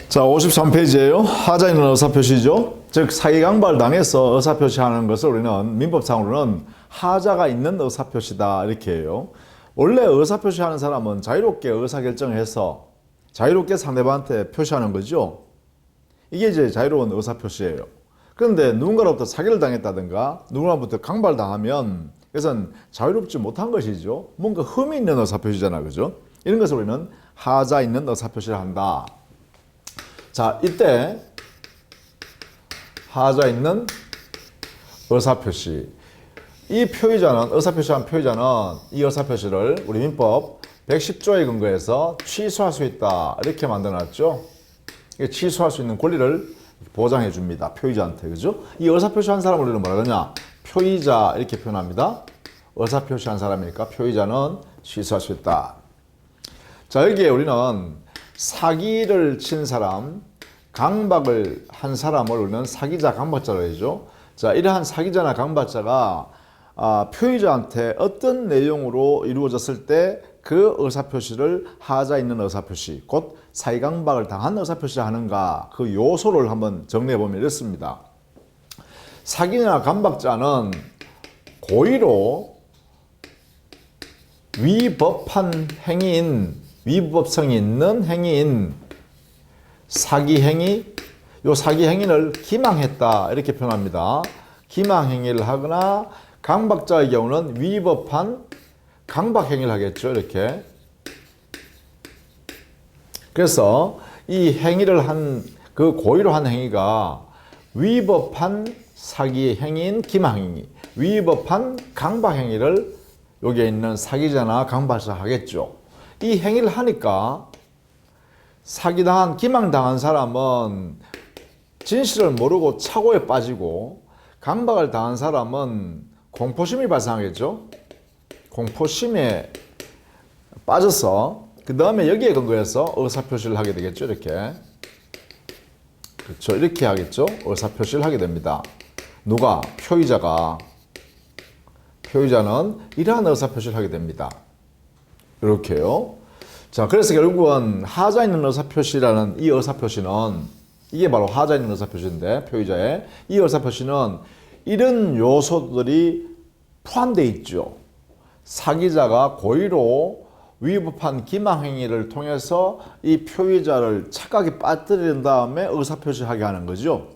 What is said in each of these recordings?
자, 53페이지에요. 하자 있는 의사표시죠. 즉, 사기강발 당해서 의사표시하는 것을 우리는 민법상으로는 하자가 있는 의사표시다 이렇게 해요. 원래 의사표시하는 사람은 자유롭게 의사결정해서 자유롭게 상대방한테 표시하는 거죠. 이게 이제 자유로운 의사표시예요. 그런데 누군가로부터 사기를 당했다든가 누군가로부터 강발당하면 이것은 자유롭지 못한 것이죠. 뭔가 흠이 있는 의사표시잖아, 그죠? 이런 것을 우리는 하자 있는 의사표시를 한다. 자, 이때 하자 있는 의사표시. 이 표의자는, 의사표시한 표의자는 이 의사표시를 우리 민법 110조에 근거해서 취소할 수 있다. 이렇게 만들어놨죠. 취소할 수 있는 권리를 보장해 줍니다. 표의자한테. 그죠? 이 의사표시한 사람을 우리는 뭐라 그러냐? 표의자 이렇게 표현합니다. 의사표시한 사람이니까 표의자는 취소할 수 있다. 자, 여기에 우리는 사기를 친 사람, 강박을 한 사람을 우리는 사기자, 강박자로 해죠. 자, 이러한 사기자나 강박자가 표의자한테 어떤 내용으로 이루어졌을 때 그 의사표시를 하자 있는 의사표시, 곧 사기강박을 당한 의사표시를 하는가, 그 요소를 한번 정리해보면 이렇습니다. 사기나 강박자는 고의로 위법한 행위인, 위법성이 있는 행위인 사기 행위, 요 사기 행위를 기망했다 이렇게 표현합니다. 기망 행위를 하거나 강박자의 경우는 위법한 강박 행위를 하겠죠, 이렇게. 그래서 이 행위를 한, 그 고의로 한 행위가 위법한 사기 행위인 기망 행위, 위법한 강박 행위를 여기에 있는 사기자나 강박자 하겠죠. 이 행위를 하니까 사기당한, 기망당한 사람은 진실을 모르고 착오에 빠지고, 강박을 당한 사람은 공포심이 발생하겠죠. 공포심에 빠져서 그 다음에 여기에 근거해서 의사표시를 하게 되겠죠. 이렇게. 그렇죠. 이렇게 하겠죠. 의사표시를 하게 됩니다. 누가? 표의자가. 표의자는 이러한 의사표시를 하게 됩니다. 이렇게요. 자, 그래서 결국은 하자 있는 의사표시라는 이 의사표시는, 이게 바로 하자 있는 의사표시인데, 표의자의 이 의사표시는 이런 요소들이 포함되어 있죠. 사기자가 고의로 위법한 기망행위를 통해서 이 표의자를 착각에 빠뜨린 다음에 의사표시하게 하는 거죠.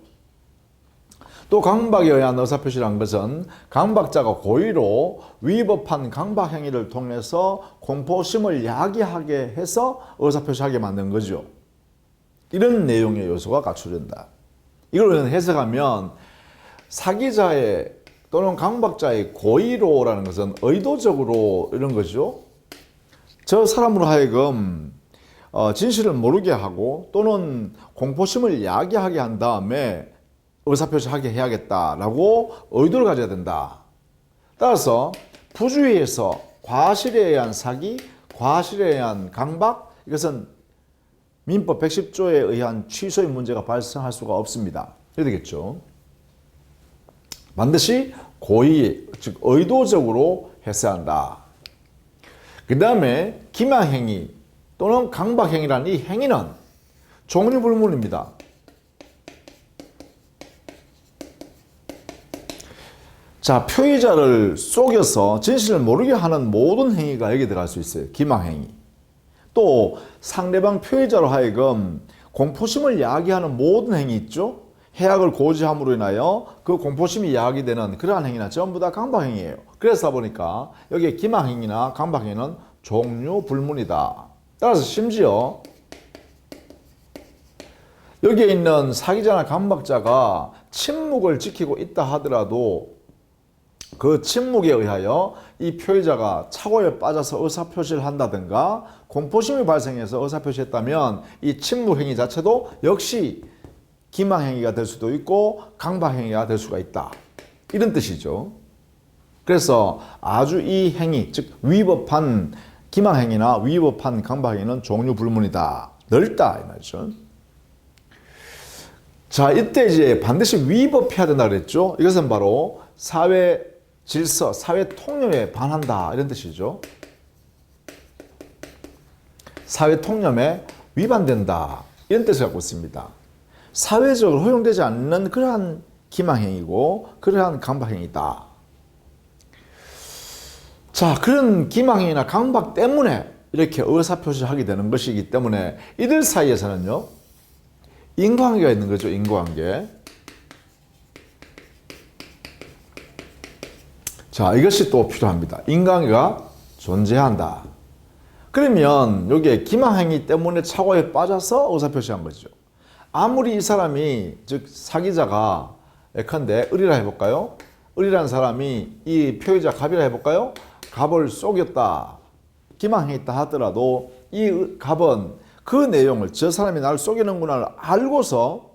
또 강박에 의한 의사표시란 것은 강박자가 고의로 위법한 강박행위를 통해서 공포심을 야기하게 해서 의사표시하게 만든 거죠. 이런 내용의 요소가 갖춰진다. 이걸 우리는 해석하면 사기자의 또는 강박자의 고의로라는 것은 의도적으로 이런 거죠. 저 사람으로 하여금 진실을 모르게 하고 또는 공포심을 야기하게 한 다음에 의사표시하게 해야겠다라고 의도를 가져야 된다. 따라서 부주의해서 과실에 의한 사기, 과실에 의한 강박, 이것은 민법 110조에 의한 취소의 문제가 발생할 수가 없습니다. 이렇게 되겠죠. 반드시 고의, 즉 의도적으로 했어야 한다. 그 다음에 기망행위 또는 강박행위라는 이 행위는 종류불문입니다. 자, 표의자를 속여서 진실을 모르게 하는 모든 행위가 여기 들어갈 수 있어요. 기망행위. 또 상대방 표의자로 하여금 공포심을 야기하는 모든 행위 있죠. 해악을 고지함으로 인하여 그 공포심이 야기되는 그러한 행위나 전부 다 강박행위예요. 그래서 보니까 여기에 기망행위나 강박행위는 종류불문이다. 따라서 심지어 여기에 있는 사기자나 강박자가 침묵을 지키고 있다 하더라도 그 침묵에 의하여 이 표의자가 착오에 빠져서 의사표시를 한다든가 공포심이 발생해서 의사표시했다면 이 침묵행위 자체도 역시 기망행위가 될 수도 있고 강박행위가 될 수가 있다. 이런 뜻이죠. 그래서 아주 이 행위, 즉 위법한 기망행위나 위법한 강박행위는 종류불문이다. 넓다 이 말이죠. 자, 이때 이제 반드시 위법해야 된다 그랬죠. 이것은 바로 사회 질서, 사회 통념에 반한다 이런 뜻이죠. 사회 통념에 위반된다 이런 뜻을 갖고 있습니다. 사회적으로 허용되지 않는 그러한 기망행위고 그러한 강박행위다. 자, 그런 기망행위나 강박 때문에 이렇게 의사표시하게 되는 것이기 때문에 이들 사이에서는요, 인과관계가 있는 거죠. 인과관계. 자, 이것이 또 필요합니다. 인과관계가 존재한다. 그러면 여기에 기망행위 때문에 착오에 빠져서 의사표시한 거죠. 아무리 이 사람이, 즉 사기자가 예컨대 을이라 해볼까요? 을이라는 사람이 이 표의자 갑이라 해볼까요? 갑을 속였다, 기망했다 하더라도 이 갑은 그 내용을, 저 사람이 나를 속이는구나를 알고서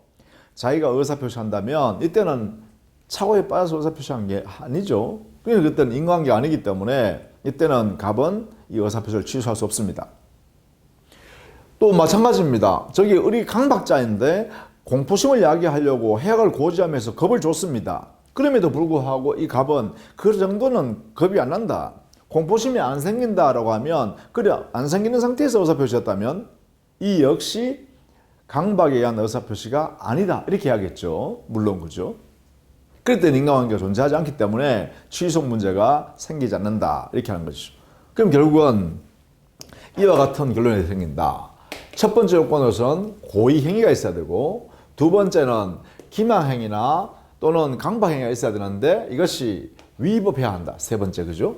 자기가 의사표시한다면 이때는 착오에 빠져서 의사표시한 게 아니죠. 그러니까 그때는 인과관계가 아니기 때문에 이때는 갑은 이 의사표시를 취소할 수 없습니다. 또 마찬가지입니다. 저기 을이 강박자인데 공포심을 야기하려고 해악을 고지하면서 겁을 줬습니다. 그럼에도 불구하고 이 갑은 그 정도는 겁이 안 난다, 공포심이 안 생긴다라고 하면, 그래 안 생기는 상태에서 의사표시였다면 이 역시 강박에 의한 의사표시가 아니다 이렇게 해야겠죠. 물론 그죠. 그럴 때는 인과관계가 존재하지 않기 때문에 취소 문제가 생기지 않는다 이렇게 하는 것이죠. 그럼 결국은 이와 같은 결론이 생긴다. 첫 번째 요건으로서는 고의행위가 있어야 되고, 두 번째는 기망행위나 또는 강박행위가 있어야 되는데 이것이 위법해야 한다. 세 번째, 그죠?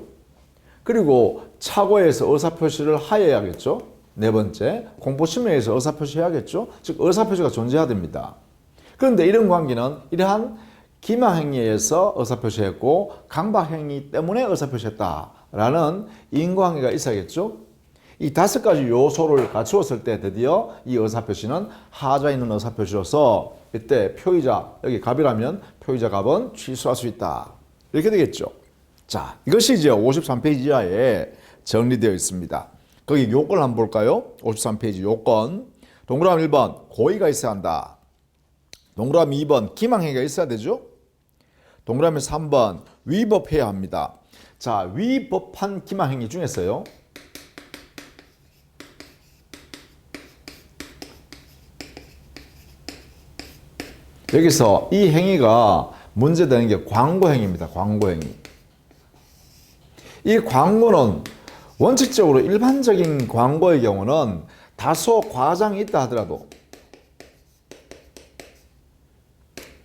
그리고 착오에서 의사표시를 하여야겠죠. 네 번째, 공포심에 의해서 의사표시해야겠죠. 즉 의사표시가 존재해야 됩니다. 그런데 이런 관계는 이러한 기망행위에 의해서 의사표시했고 강박행위 때문에 의사표시했다라는 인과관계가 있어야겠죠. 이 다섯 가지 요소를 갖추었을 때 드디어 이 의사표시는 하자 있는 의사표시로서 이때 표의자, 여기 갑이라면 표의자 갑은 취소할 수 있다 이렇게 되겠죠. 자, 이것이 이제 53페이지 이하에 정리되어 있습니다. 거기 요건을 한번 볼까요? 53페이지 요건. 동그라미 1번 고의가 있어야 한다. 동그라미 2번 기망행위가 있어야 되죠. 동그라미 3번 위법해야 합니다. 자, 위법한 기망행위 중에서요, 여기서 이 행위가 문제되는 게 광고행위입니다. 광고행위. 이 광고는 원칙적으로 일반적인 광고의 경우는 다소 과장이 있다 하더라도,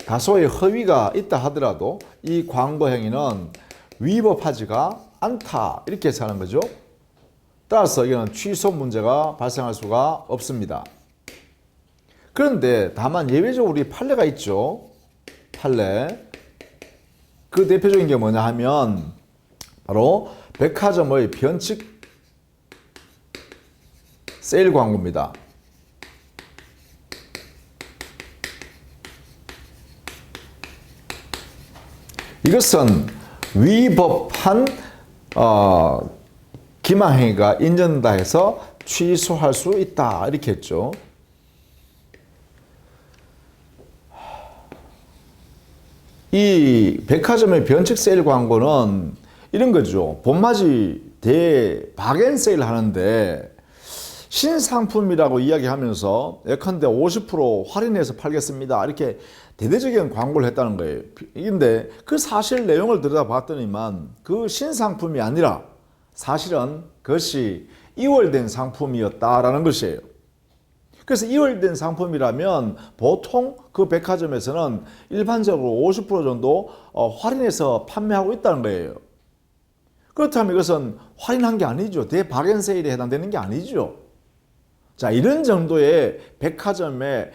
다소의 허위가 있다 하더라도 이 광고 행위는 위법하지가 않다 이렇게 해서 하는 거죠. 따라서 이거는 취소 문제가 발생할 수가 없습니다. 그런데 다만 예외적으로 우리 판례가 있죠. 판례. 그 대표적인 게 뭐냐 하면 바로 백화점의 변칙 세일 광고입니다. 이것은 위법한 기망행위가 인정된다 해서 취소할 수 있다 이렇게 했죠. 이 백화점의 변칙 세일 광고는 이런 거죠. 봄맞이 대박앤 세일 하는데 신상품이라고 이야기하면서 예컨대 50% 할인해서 팔겠습니다 이렇게 대대적인 광고를 했다는 거예요. 근데 그 사실 내용을 들여다봤더니만 그 신상품이 아니라 사실은 그것이 이월된 상품이었다라는 것이에요. 그래서 이월된 상품이라면 보통 그 백화점에서는 일반적으로 50% 정도 할인해서 판매하고 있다는 거예요. 그렇다면 이것은 할인한 게 아니죠. 대박앤세일에 해당되는 게 아니죠. 자, 이런 정도의 백화점에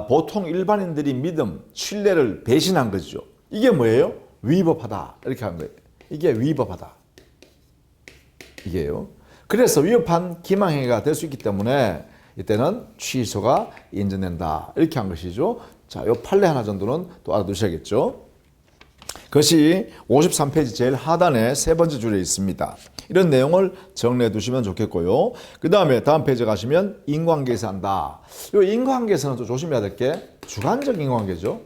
보통 일반인들이 믿음, 신뢰를 배신한 거죠. 이게 뭐예요? 위법하다 이렇게 한 거예요. 이게 위법하다. 이게요. 그래서 위법한 기망행위가 될 수 있기 때문에 이때는 취소가 인정된다 이렇게 한 것이죠. 자, 요 판례 하나 정도는 또 알아두셔야겠죠. 그것이 53페이지 제일 하단에 세 번째 줄에 있습니다. 이런 내용을 정리해 두시면 좋겠고요. 그 다음에 다음 페이지 가시면 인과관계에서 한다. 이 인과관계에서는 또 조심해야 될 게 주관적 인과관계죠.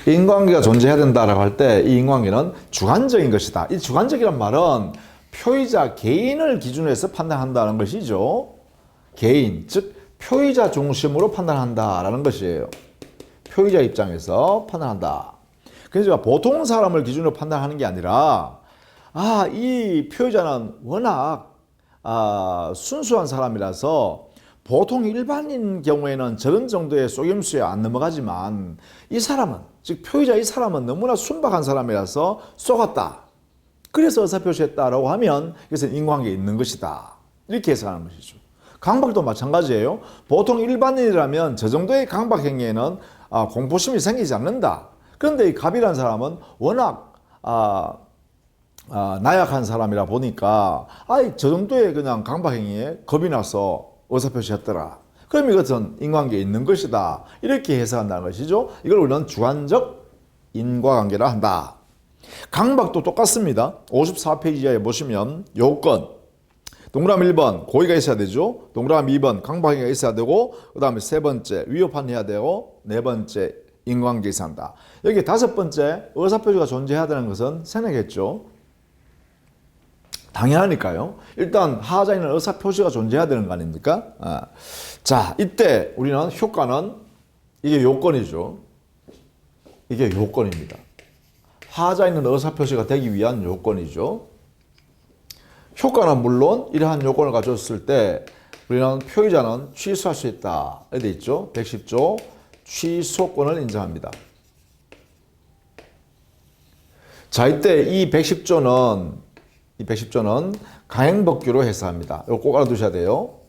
인과관계가 존재해야 된다라고 할 때 이 인과관계는 주관적인 것이다. 이 주관적이란 말은 표의자 개인을 기준으로 해서 판단한다는 것이죠. 개인, 즉 표의자 중심으로 판단한다라는 것이에요. 표의자 입장에서 판단한다. 그래서 보통 사람을 기준으로 판단하는 게 아니라 이 표의자는 워낙 순수한 사람이라서 보통 일반인 경우에는 저런 정도의 속임수에 안 넘어가지만 이 사람은, 즉 표의자 이 사람은 너무나 순박한 사람이라서 속았다. 그래서 의사표시했다라고 하면 이것은 인과관계에 있는 것이다. 이렇게 해석하는 것이죠. 강박도 마찬가지예요. 보통 일반인이라면 저 정도의 강박 행위에는 공포심이 생기지 않는다. 그런데 이 갑이라는 사람은 워낙 나약한 사람이라 보니까 저 정도의 그냥 강박 행위에 겁이 나서 의사표시했더라. 그럼 이것은 인과관계에 있는 것이다. 이렇게 해석한다는 것이죠. 이걸 우리는 주관적 인과관계라 한다. 강박도 똑같습니다. 54페이지에 보시면 요건, 동그라미 1번 고의가 있어야 되죠. 동그라미 2번 강박행위가 있어야 되고, 그 다음에 세 번째 위협한해야 되고, 네 번째 인과관계에 있어야 한다. 여기 다섯 번째 의사표시가 존재해야 되는 것은 생략했죠. 당연하니까요. 일단 하자에는 의사표시가 존재해야 되는 거 아닙니까? 자, 이때 우리는 효과는 이게 요건이죠. 이게 요건입니다. 하자에 있는 의사표시가 되기 위한 요건이죠. 효과는 물론 이러한 요건을 가졌을 때 우리는 표의자는 취소할 수 있다. 이렇게 돼 있죠. 110조 취소권을 인정합니다. 자, 이때 이 110조는 강행법규로 해석합니다. 이거 꼭 알아두셔야 돼요.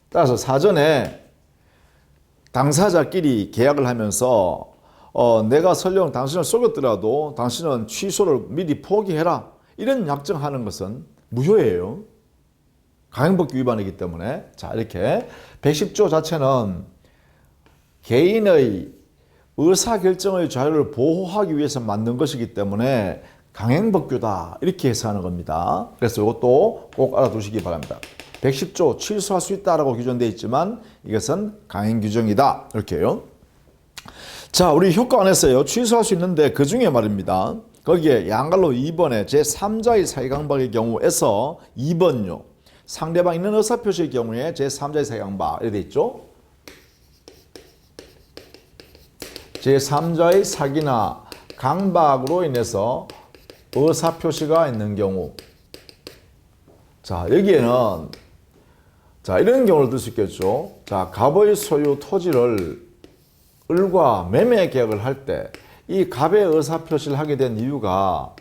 따라서 사전에 당사자끼리 계약을 하면서 내가 설령 당신을 속였더라도 당신은 취소를 미리 포기해라. 이런 약정하는 것은 무효예요. 강행법규 위반이기 때문에. 자, 이렇게 110조 자체는 개인의 의사결정의 자유를 보호하기 위해서 만든 것이기 때문에 강행법규다. 이렇게 해석하는 겁니다. 그래서 이것도 꼭 알아두시기 바랍니다. 110조 취소할 수 있다라고 규정되어 있지만 이것은 강행규정이다. 이렇게요. 자, 우리 효과 안에서요. 취소할 수 있는데 그 중에 말입니다. 거기에 양갈로 2번에 제3자의 사기강박의 경우에서 2번요. 상대방 있는 의사표시의 경우에 제3자의 사기강박 이렇게 돼 있죠. 제3자의 사기나 강박으로 인해서 의사표시가 있는 경우. 자, 여기에는 이런 경우를 들 수 있겠죠. 자, 갑의 소유 토지를 을과 매매 계약을 할 때 이 갑의 의사표시를 하게 된 이유가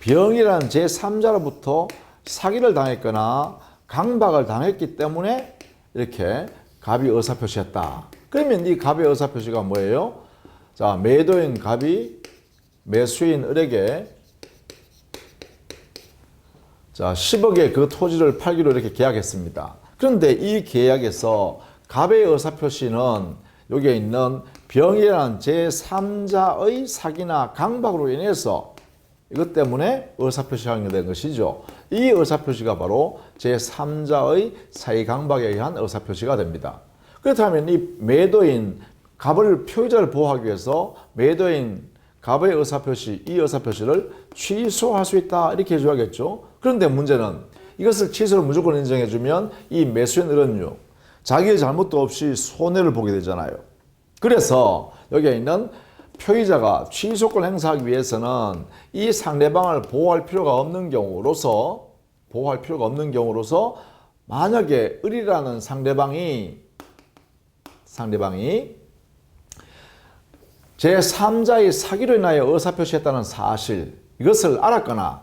병이라는 제3자로부터 사기를 당했거나 강박을 당했기 때문에 이렇게 갑이 의사표시했다. 그러면 이 갑의 의사표시가 뭐예요? 자, 매도인 갑이 매수인 을에게 10억의 그 토지를 팔기로 이렇게 계약했습니다. 그런데 이 계약에서 갑의 의사표시는 여기에 있는 병이라는 제3자의 사기나 강박으로 인해서 이것 때문에 의사표시가 된 것이죠. 이 의사표시가 바로 제3자의 사기 강박에 의한 의사표시가 됩니다. 그렇다면 이 매도인 갑을 표의자를 보호하기 위해서 매도인 갑의 의사표시, 이 의사표시를 취소할 수 있다 이렇게 해줘야겠죠. 그런데 문제는 이것을 취소를 무조건 인정해주면 이 매수인은요 자기의 잘못도 없이 손해를 보게 되잖아요. 그래서 여기에 있는 표의자가 취소권을 행사하기 위해서는 이 상대방을 보호할 필요가 없는 경우로서 만약에 을이라는 상대방이 제3자의 사기로 인하여 의사표시했다는 사실, 이것을 알았거나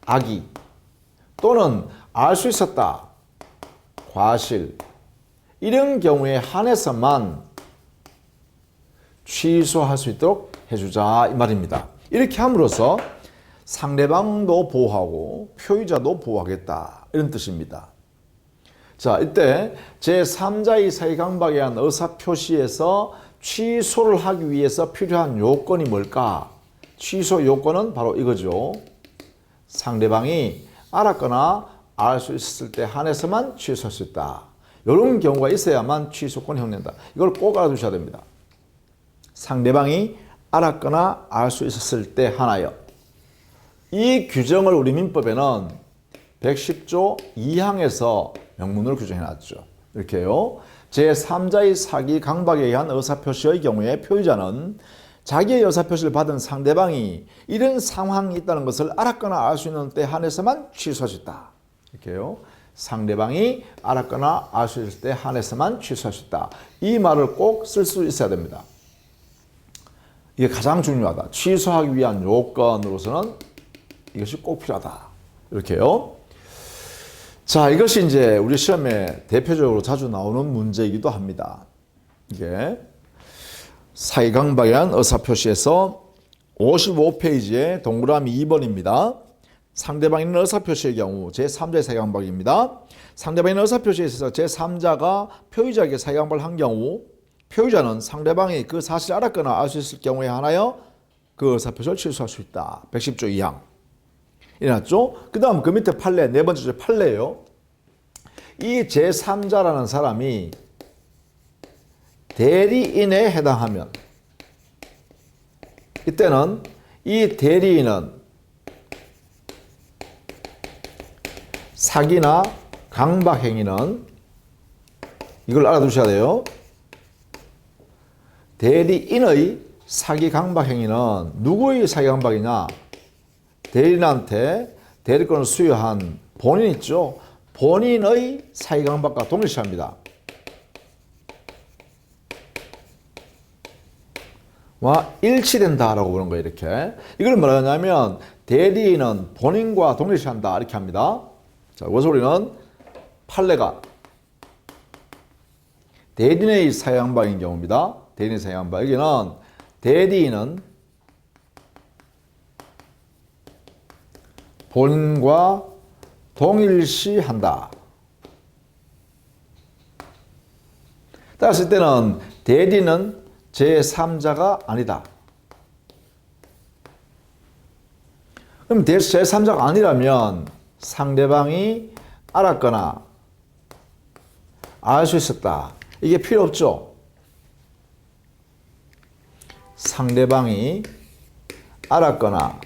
악의 또는 알 수 있었다, 과실, 이런 경우에 한해서만 취소할 수 있도록 해주자 이 말입니다. 이렇게 함으로써 상대방도 보호하고 표의자도 보호하겠다 이런 뜻입니다. 자, 이때 제3자의 사기강박에 의한 의사표시에서 취소를 하기 위해서 필요한 요건이 뭘까? 취소 요건은 바로 이거죠. 상대방이 알았거나 알 수 있었을 때 한해서만 취소할 수 있다. 이런 경우가 있어야만 취소권이 형된다. 이걸 꼭 알아두셔야 됩니다. 상대방이 알았거나 알 수 있었을 때 하나여. 이 규정을 우리 민법에는 110조 2항에서 명문으로 규정해놨죠. 이렇게요. 제3자의 사기 강박에 의한 의사표시의 경우에 표의자는 자기의 의사표시를 받은 상대방이 이런 상황이 있다는 것을 알았거나 알 수 있는 때 한해서만 취소할 수 있다. 이렇게요. 상대방이 알았거나 알 수 있을 때 한해서만 취소할 수 있다. 이 말을 꼭 쓸 수 있어야 됩니다. 이게 가장 중요하다. 취소하기 위한 요건으로서는 이것이 꼭 필요하다. 이렇게요. 자, 이것이 이제 우리 시험에 대표적으로 자주 나오는 문제이기도 합니다. 이게 사기강박에 의한 의사표시에서 55페이지에 동그라미 2번입니다. 상대방이 있는 의사표시의 경우 제3자의 사기강박입니다. 상대방이 있는 의사표시에 있어서 제3자가 표의자에게 사기강박을 한 경우 표의자는 상대방이 그 사실을 알았거나 알 수 있을 경우에 한하여 그 의사표시를 취소할 수 있다. 110조 2항. 이해났죠? 그 다음 그 밑에 판례, 네 번째 주 판례예요. 이 제3자라는 사람이 대리인에 해당하면 이때는 이 대리인은 사기나 강박행위는 이걸 알아두셔야 돼요. 대리인의 사기 강박행위는 누구의 사기 강박이냐? 대리인한테 대리권을 수여한 본인 있죠. 본인의 사기 강박과 동일시합니다. 와 일치된다라고 보는 거예요. 이렇게. 이걸 뭐라 하냐면 대리인은 본인과 동일시한다 이렇게 합니다. 자, 그래서 우리는 판례가 대리인의 사기 강박인 경우입니다. 대리인의 사기 강박. 여기는 대리인은 본인과 동일시한다. 따라서 이때는 대리인은 제3자가 아니다. 그럼 제3자가 아니라면 상대방이 알았거나 알 수 있었다. 이게 필요 없죠. 상대방이 알았거나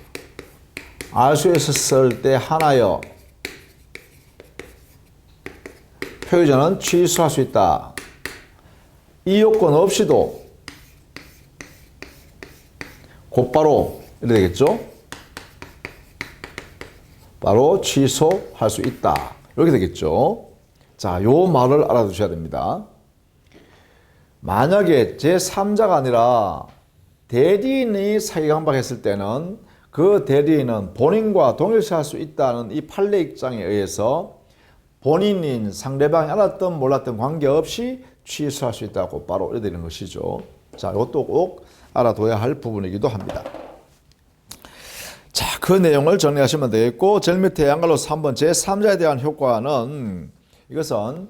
알 수 있었을 때 하나여 표의자는 취소할 수 있다. 이 요건 없이도 곧바로 이렇게 되겠죠. 바로 취소할 수 있다. 이렇게 되겠죠. 자, 요 말을 알아두셔야 됩니다. 만약에 제3자가 아니라 대리인이 사기강박했을 때는 그 대리인은 본인과 동일시할 수 있다는 이 판례 입장에 의해서 본인인 상대방이 알았든 몰랐든 관계없이 취소할 수 있다고 바로 이렇게 되는 것이죠. 자, 이것도 꼭 알아둬야 할 부분이기도 합니다. 자, 그 내용을 정리하시면 되겠고, 제일 밑에 양갈로 3번 제3자에 대한 효과는 이것은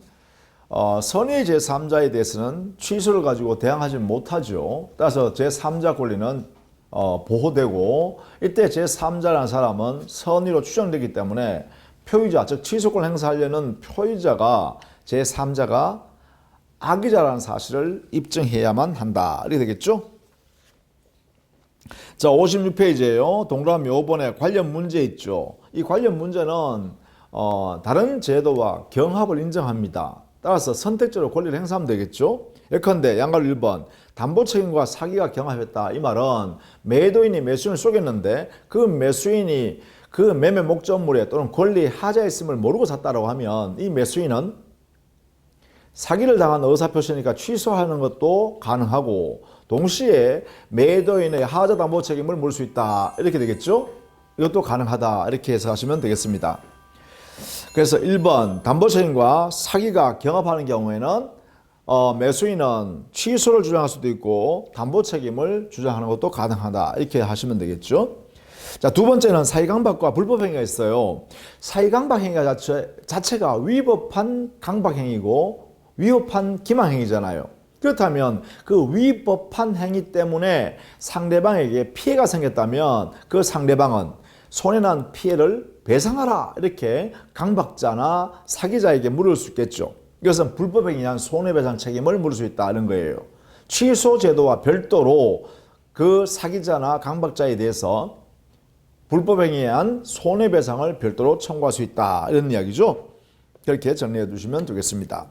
선의 제3자에 대해서는 취소를 가지고 대항하지 못하죠. 따라서 제3자 권리는 보호되고 이때 제3자라는 사람은 선의로 추정되기 때문에 표의자, 즉 취소권을 행사하려는 표의자가 제3자가 악의자라는 사실을 입증해야만 한다. 이렇게 되겠죠? 자, 56페이지에요. 동그라미 5번에 관련 문제 있죠. 이 관련 문제는 다른 제도와 경합을 인정합니다. 따라서 선택적으로 권리를 행사하면 되겠죠. 예컨대 양가로 1번 담보책임과 사기가 경합했다. 이 말은 매도인이 매수인을 속였는데 그 매수인이 그 매매 목적물에 또는 권리에 하자가 있음을 모르고 샀다고 하면 이 매수인은 사기를 당한 의사표시니까 취소하는 것도 가능하고 동시에 매도인의 하자 담보 책임을 물을 수 있다. 이렇게 되겠죠. 이것도 가능하다. 이렇게 해석하시면 되겠습니다. 그래서 1번 담보 책임과 사기가 경합하는 경우에는 매수인은 취소를 주장할 수도 있고 담보 책임을 주장하는 것도 가능하다. 이렇게 하시면 되겠죠. 자, 두 번째는 사기강박과 불법행위가 있어요. 사기강박행위가 자체가 위법한 강박행위고 위법한 기망행위잖아요. 그렇다면 그 위법한 행위 때문에 상대방에게 피해가 생겼다면 그 상대방은 손해난 피해를 배상하라 이렇게 강박자나 사기자에게 물을 수 있겠죠. 이것은 불법행위에 의한 손해배상 책임을 물을 수 있다는 거예요. 취소 제도와 별도로 그 사기자나 강박자에 대해서 불법 행위에 의한 손해배상을 별도로 청구할 수 있다. 이런 이야기죠. 그렇게 정리해 두시면 되겠습니다.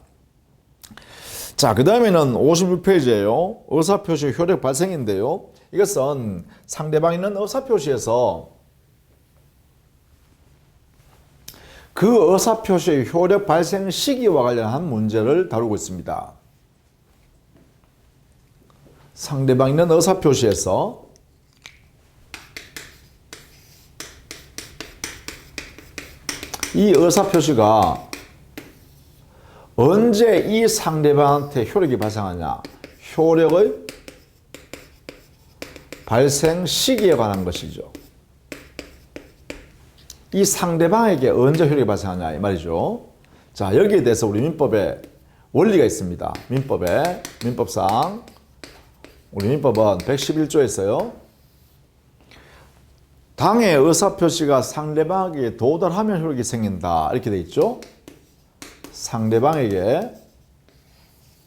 자, 그 다음에는 56페이지예요. 의사표시 효력 발생인데요. 이것은 상대방이 있는 의사표시에서 그 의사표시의 효력 발생 시기와 관련한 문제를 다루고 있습니다. 상대방이 있는 의사표시에서 이 의사표시가 언제 이 상대방한테 효력이 발생하냐? 효력의 발생 시기에 관한 것이죠. 이 상대방에게 언제 효력이 발생하냐 이 말이죠. 자, 여기에 대해서 우리 민법에 원리가 있습니다. 민법상 우리 민법은 111조에 있어요. 당의 의사표시가 상대방에게 도달하면 효력이 생긴다. 이렇게 돼 있죠. 상대방에게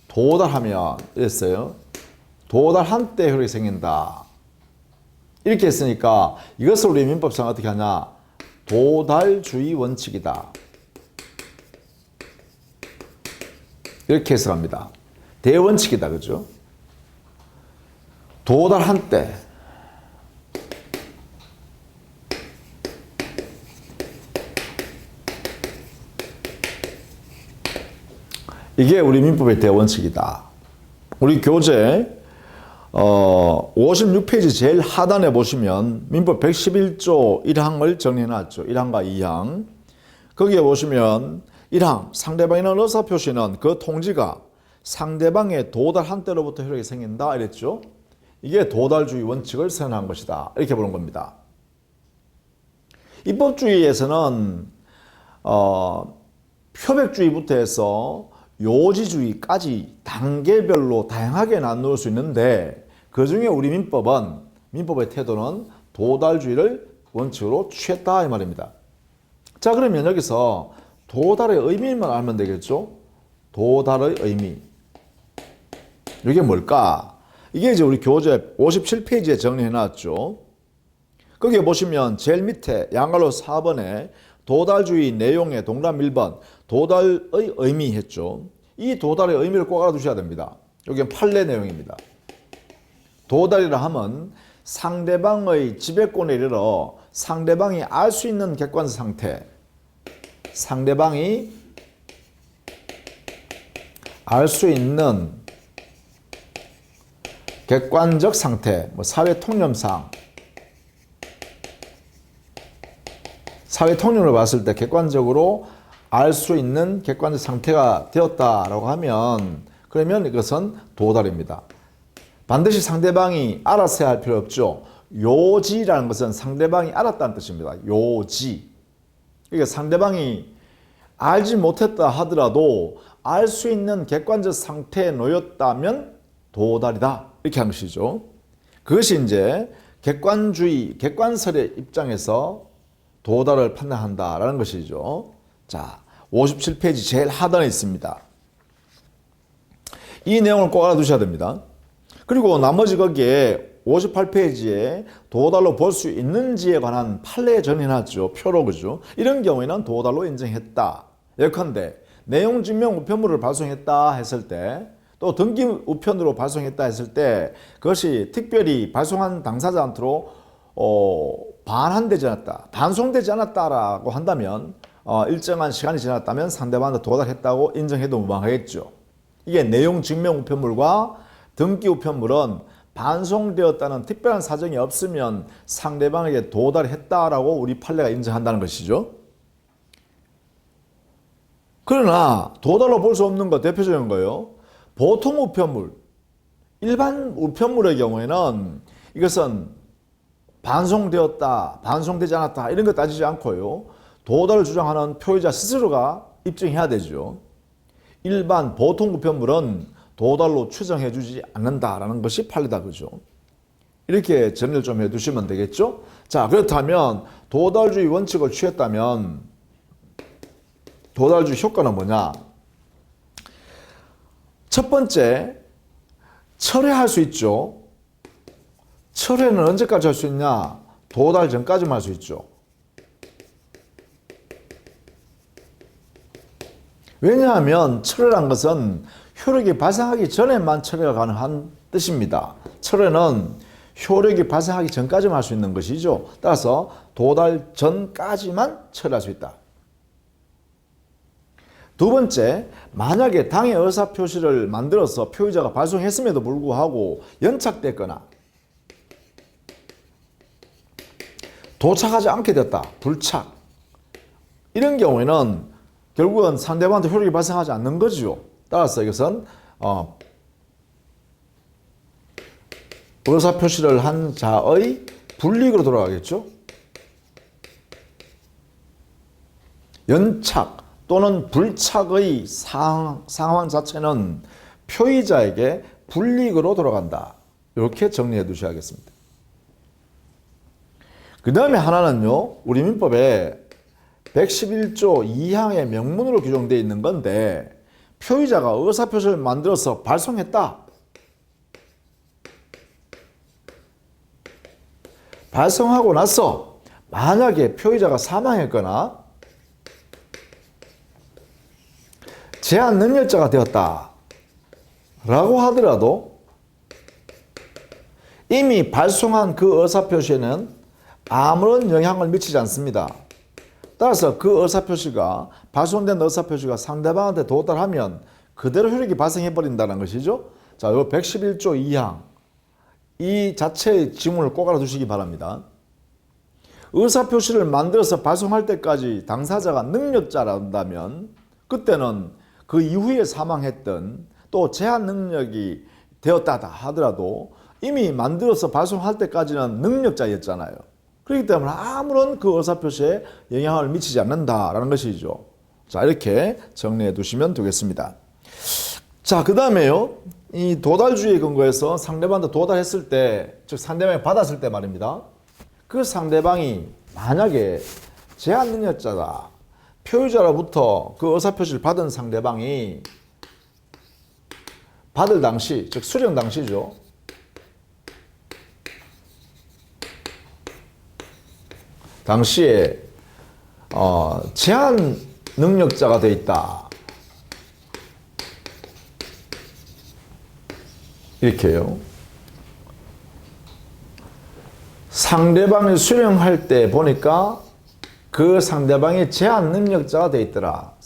도달하면 이랬어요. 도달한 때 효력이 생긴다. 이렇게 했으니까 이것을 우리 민법상 어떻게 하냐. 도달주의 원칙이다. 이렇게 해석합니다. 대원칙이다. 그죠? 도달한 때. 이게 우리 민법의 대원칙이다. 우리 교재 56페이지 제일 하단에 보시면 민법 111조 1항을 정리해놨죠. 1항과 2항. 거기에 보시면 1항 상대방이는 의사표시는 그 통지가 상대방의 도달한 때로부터 효력이 생긴다 이랬죠. 이게 도달주의 원칙을 선언한 것이다. 이렇게 보는 겁니다. 입법주의에서는 표백주의부터 해서 요지주의까지 단계별로 다양하게 나눌 수 있는데 그중에 우리 민법의 태도는 도달주의를 원칙으로 취했다 이 말입니다. 자, 그러면 여기서 도달의 의미만 알면 되겠죠. 도달의 의미. 이게 뭘까? 이게 이제 우리 교재 57페이지에 정리해 놨죠. 거기에 보시면 제일 밑에 양갈로 4번에 도달주의 내용의 동그라미 1번 도달의 의미 했죠. 이 도달의 의미를 꼭 알아두셔야 됩니다. 여기는 판례 내용입니다. 도달이라 하면 상대방의 지배권에 이르러 상대방이 알 수 있는 객관적 상태, 상대방이 알 수 있는 객관적 상태, 사회 통념상, 사회 통념을 봤을 때 객관적으로 알 수 있는 객관적 상태가 되었다라고 하면 그러면 이것은 도달입니다. 반드시 상대방이 알았어야 할 필요 없죠. 요지라는 것은 상대방이 알았다는 뜻입니다. 요지. 그러니까 상대방이 알지 못했다 하더라도 알 수 있는 객관적 상태에 놓였다면 도달이다. 이렇게 한 것이죠. 그것이 이제 객관주의, 객관설의 입장에서 도달을 판단한다라는 것이죠. 자, 57페이지 제일 하단에 있습니다. 이 내용을 꼭 알아두셔야 됩니다. 그리고 나머지 거기에 58페이지에 도달로 볼 수 있는지에 관한 판례 정해놨죠. 표로 그죠. 이런 경우에는 도달로 인정했다. 예컨대 내용 증명 우편물을 발송했다 했을 때 또 등기 우편으로 발송했다 했을 때 그것이 특별히 발송한 당사자한테로 반환되지 않았다, 반송되지 않았다라고 한다면 일정한 시간이 지났다면 상대방한테 도달했다고 인정해도 무방하겠죠. 이게 내용 증명 우편물과 등기 우편물은 반송되었다는 특별한 사정이 없으면 상대방에게 도달했다라고 우리 판례가 인정한다는 것이죠. 그러나 도달로 볼 수 없는 것 대표적인 거예요. 보통 우편물, 일반 우편물의 경우에는 이것은 반송되었다, 반송되지 않았다 이런 거 따지지 않고요. 도달을 주장하는 표의자 스스로가 입증해야 되죠. 일반 보통 우편물은 도달로 추정해 주지 않는다라는 것이 판례다 그죠. 이렇게 정리를 좀 해두시면 되겠죠. 자, 그렇다면 도달주의 원칙을 취했다면 도달주의 효과는 뭐냐? 첫 번째, 철회할 수 있죠. 철회는 언제까지 할 수 있냐? 도달 전까지만 할 수 있죠. 왜냐하면 철회란 것은 효력이 발생하기 전에만 철회가 가능한 뜻입니다. 철회는 효력이 발생하기 전까지만 할 수 있는 것이죠. 따라서 도달 전까지만 철회할 수 있다. 두 번째, 만약에 당의 의사표시를 만들어서 표의자가 발송했음에도 불구하고 연착됐거나 도착하지 않게 됐다. 불착. 이런 경우에는 결국은 상대방한테 효력이 발생하지 않는 거죠. 따라서 이것은 의사표시를 한 자의 불이익으로 돌아가겠죠. 연착 또는 불착의 상황 자체는 표의자에게 불이익으로 돌아간다. 이렇게 정리해 두셔야겠습니다. 그 다음에 하나는요, 우리 민법에 111조 2항의 명문으로 규정되어 있는 건데, 표의자가 의사표시를 만들어서 발송했다. 발송하고 나서 만약에 표의자가 사망했거나 제한 능력자가 되었다 라고 하더라도 이미 발송한 그 의사표시에는 아무런 영향을 미치지 않습니다. 따라서 그 의사표시가, 발송된 의사표시가 상대방한테 도달하면 그대로 효력이 발생해버린다는 것이죠. 자, 요 111조 2항. 이 자체의 지문을 꼭 알아두시기 바랍니다. 의사표시를 만들어서 발송할 때까지 당사자가 능력자란다면 그때는 그 이후에 사망했던 또 제한 능력이 되었다 하더라도 이미 만들어서 발송할 때까지는 능력자였잖아요. 그렇기 때문에 아무런 그 의사표시에 영향을 미치지 않는다라는 것이죠. 자, 이렇게 정리해 두시면 되겠습니다. 자, 그 다음에요. 이 도달주의에 근거해서 상대방한테 도달했을 때, 즉 상대방이 받았을 때 말입니다. 그 상대방이 만약에 제한 능력자다. 표의자로부터 그 의사표시를 받은 상대방이 받을 당시, 즉 수령 당시죠. 당시에 제한 능력자가 되어 있다. 이렇게요. 상대방이 수령할 때 보니까 그 상대방이 제한 능력자가 되어 있더라.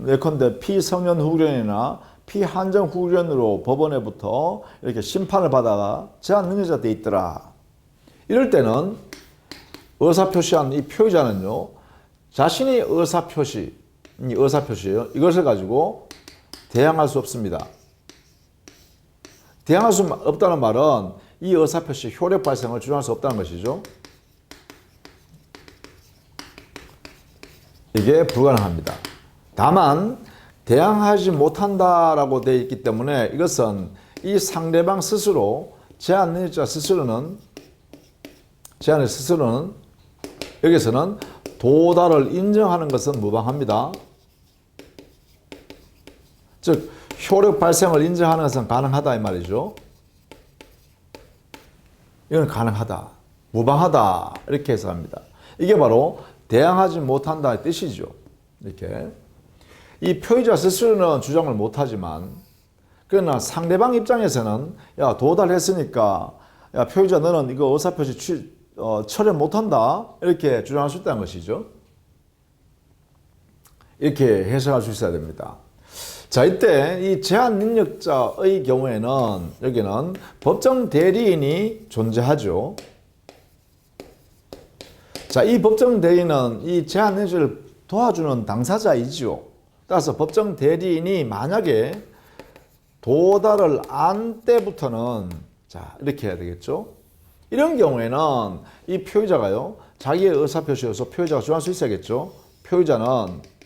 예컨대 피성년 후견이나 피한정 후견으로 법원에부터 이렇게 심판을 받아가 제한 능력자가 되어 있더라. 이럴 때는 의사표시한 이 표의자는요, 자신이 의사표시예요. 이것을 가지고 대항할 수 없습니다. 대항할 수 없다는 말은 이 의사표시 효력 발생을 주장할 수 없다는 것이죠. 이게 불가능합니다. 다만 대항하지 못한다라고 되어 있기 때문에 이것은 이 상대방 스스로, 제한 능력자 스스로는 여기서는 도달을 인정하는 것은 무방합니다. 즉 효력 발생을 인정하는 것은 가능하다 이 말이죠. 이건 가능하다, 무방하다 이렇게 해석합니다. 이게 바로 대항하지 못한다의 뜻이죠. 이렇게 이 표의자 스스로는 주장을 못하지만 그러나 상대방 입장에서는 야 도달했으니까 야 표의자 너는 이거 의사표시 철회 못한다 이렇게 주장할 수 있다는 것이죠. 이렇게 해석할 수 있어야 됩니다. 자, 이때 이 제한 능력자의 경우에는 여기는 법정 대리인이 존재하죠. 자, 이 법정 대리인은 이 제한 능력자를 도와주는 당사자이죠. 따라서 법정 대리인이 만약에 도달을 안 때부터는 자, 이렇게 해야 되겠죠. 이런 경우에는 이 표의자가요, 자기의 의사표시여서 표의자가 주장할 수 있어야겠죠. 표의자는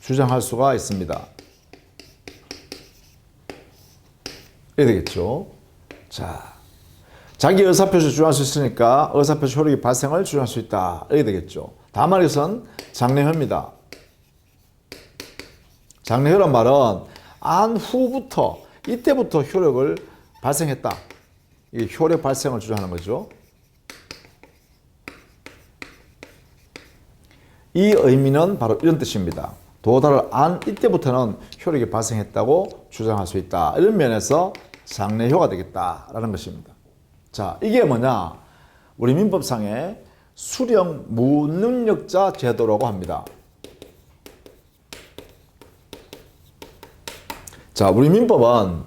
주장할 수가 있습니다. 이렇게 되겠죠. 자, 자기 의사표시 주장할 수 있으니까 의사표시 효력이 발생을 주장할 수 있다. 이렇게 되겠죠. 다만 이것은 장래효입니다. 장래효란 말은 안 후부터 이때부터 효력을 발생했다. 이 효력 발생을 주장하는 거죠. 이 의미는 바로 이런 뜻입니다. 도달을 안 이때부터는 효력이 발생했다고 주장할 수 있다. 이런 면에서 장래효가 되겠다라는 것입니다. 자, 이게 뭐냐? 우리 민법상의 수령 무능력자 제도라고 합니다. 자, 우리 민법상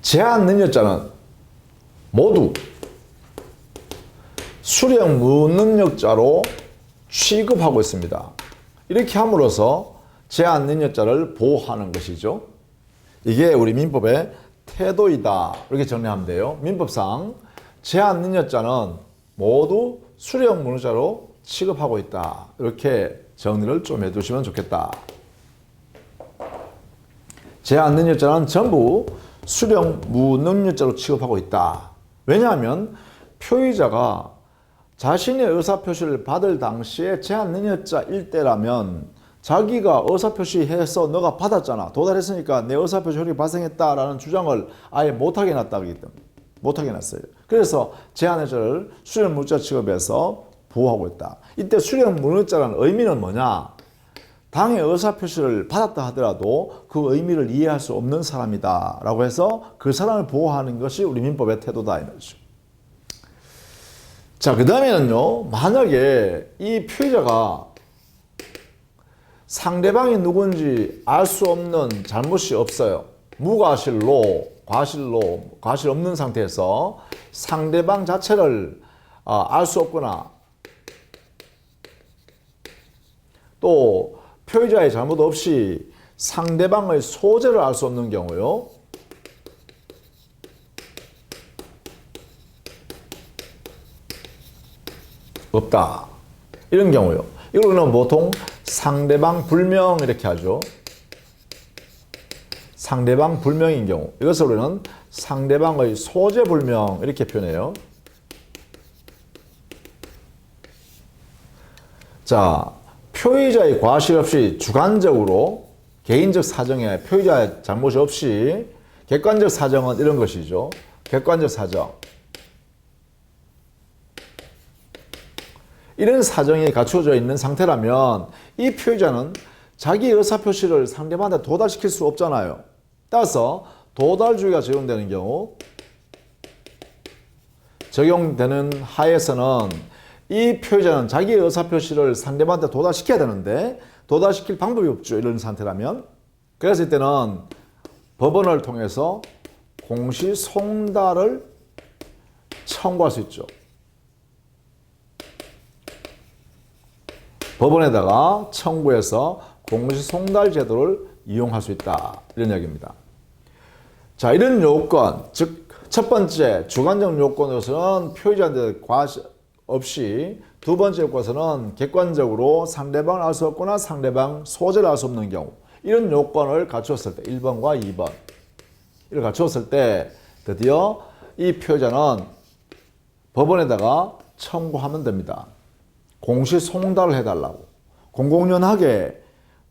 제한 능력자는 모두 수령 무능력자로 취급하고 있습니다. 이렇게 함으로써 제한 능력자를 보호하는 것이죠. 이게 우리 민법의 태도이다. 이렇게 정리하면 돼요. 민법상 제한 능력자는 모두 수령 무능력자로 취급하고 있다. 이렇게 정리를 좀 해두시면 좋겠다. 제한 능력자는 전부 수령 무능력자로 취급하고 있다. 왜냐하면 표의자가 자신의 의사표시를 받을 당시에 제한 능력자일 때라면 자기가 의사표시해서 너가 받았잖아. 도달했으니까 내 의사표시 효력이 발생했다라는 주장을 아예 못하게 놨다기 때문에 못하게 놨어요. 그래서 제한 능력자를 수령 무능력자 취급해서 보호하고 있다. 이때 수령 무능력자라는 의미는 뭐냐? 당의 의사표시를 받았다 하더라도 그 의미를 이해할 수 없는 사람이다 라고 해서 그 사람을 보호하는 것이 우리 민법의 태도다 이 말이죠. 자, 그 다음에는요, 만약에 이 피해자가 상대방이 누군지 알 수 없는 잘못이 없어요. 무과실로, 과실 없는 상태에서 상대방 자체를 알 수 없거나 또 표의자의 잘못 없이 상대방의 소재를 알 수 없는 경우요. 없다. 이런 경우요. 이거는 보통 상대방 불명 이렇게 하죠. 상대방 불명인 경우. 이것을 우리는 상대방의 소재 불명 이렇게 표현해요. 자, 표의자의 과실 없이 주관적으로 개인적 사정에 표의자의 잘못이 없이 객관적 사정은 이런 것이죠. 객관적 사정. 이런 사정이 갖춰져 있는 상태라면 이 표의자는 자기 의사표시를 상대방한테 도달시킬 수 없잖아요. 따라서 도달주의가 적용되는 경우 적용되는 하에서는 이 표의자는 자기 의사표시를 상대방한테 도달시켜야 되는데 도달시킬 방법이 없죠. 이런 상태라면. 그래서 이때는 법원을 통해서 공시송달을 청구할 수 있죠. 법원에다가 청구해서 공시송달 제도를 이용할 수 있다. 이런 이야기입니다. 자, 이런 요건, 즉 첫 번째 주관적 요건으로서는 표의자한테 과실 없이, 두 번째 요건에서는 객관적으로 상대방을 알 수 없거나 상대방 소재를 알 수 없는 경우, 이런 요건을 갖추었을 때 1번과 2번 이를 갖추었을 때 드디어 이 표의자는 법원에다가 청구하면 됩니다. 공시송달을 해달라고 공공연하게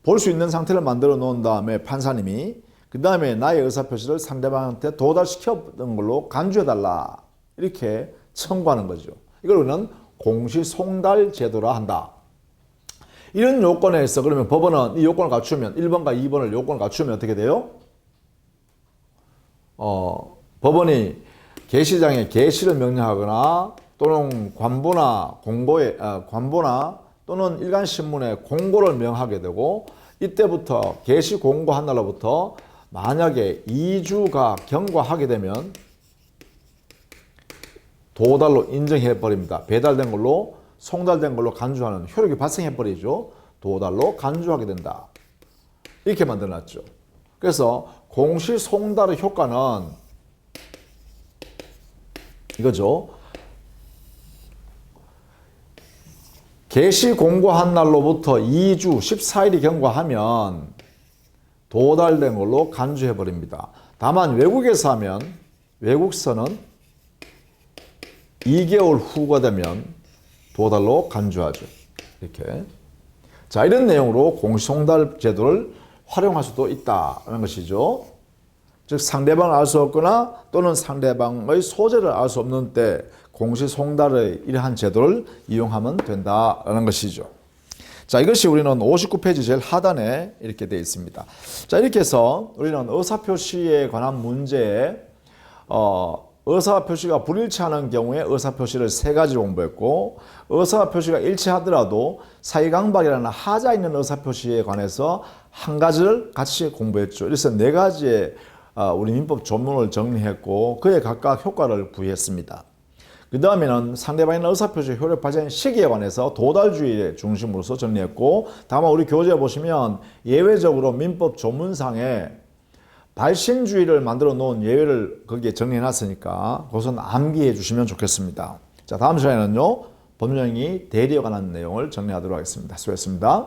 볼 수 있는 상태를 만들어 놓은 다음에 판사님이 그 다음에 나의 의사표시를 상대방한테 도달시켰던 걸로 간주해달라 이렇게 청구하는 거죠. 이걸 우리는 공시송달 제도라 한다. 이런 요건에 있어 그러면 법원은 이 요건을 갖추면 1번과 2번을 요건을 갖추면 어떻게 돼요? 법원이 게시장에 게시를 명령하거나 또는 관보나 또는 일간신문에 공고를 명하게 되고 이때부터 게시 공고한 날로부터 만약에 2주가 경과하게 되면 도달로 인정해 버립니다. 배달된 걸로 송달된 걸로 간주하는 효력이 발생해 버리죠. 도달로 간주하게 된다. 이렇게 만들어놨죠. 그래서 공시송달의 효과는 이거죠. 게시 공고한 날로부터 2주 14일이 경과하면 도달된 걸로 간주해 버립니다. 다만 외국에서 하면 외국서는 2개월 후가 되면 도달로 간주하죠. 이렇게. 자, 이런 내용으로 공시송달 제도를 활용할 수도 있다는 것이죠. 즉 상대방을 알 수 없거나 또는 상대방의 소재를 알 수 없는 때 공시송달의 이러한 제도를 이용하면 된다는 것이죠. 자, 이것이 우리는 59페이지 제일 하단에 이렇게 되어 있습니다. 자, 이렇게 해서 우리는 의사표시에 관한 문제에 의사표시가 불일치하는 경우에 의사표시를 3가지로 공부했고, 의사표시가 일치하더라도 사이강박이라는 하자 있는 의사표시에 관해서 1가지를 같이 공부했죠. 그래서 4가지의 우리 민법 조문을 정리했고 그에 각각 효과를 부여했습니다. 그 다음에는 상대방의 의사표시 효력 발생 시기에 관해서 도달주의 중심으로서 정리했고, 다만 우리 교재에 보시면 예외적으로 민법 조문상에 발신주의를 만들어 놓은 예외를 거기에 정리해 놨으니까 그것은 암기해 주시면 좋겠습니다. 자, 다음 시간에는요, 법령이 대리에 관한 내용을 정리하도록 하겠습니다. 수고했습니다.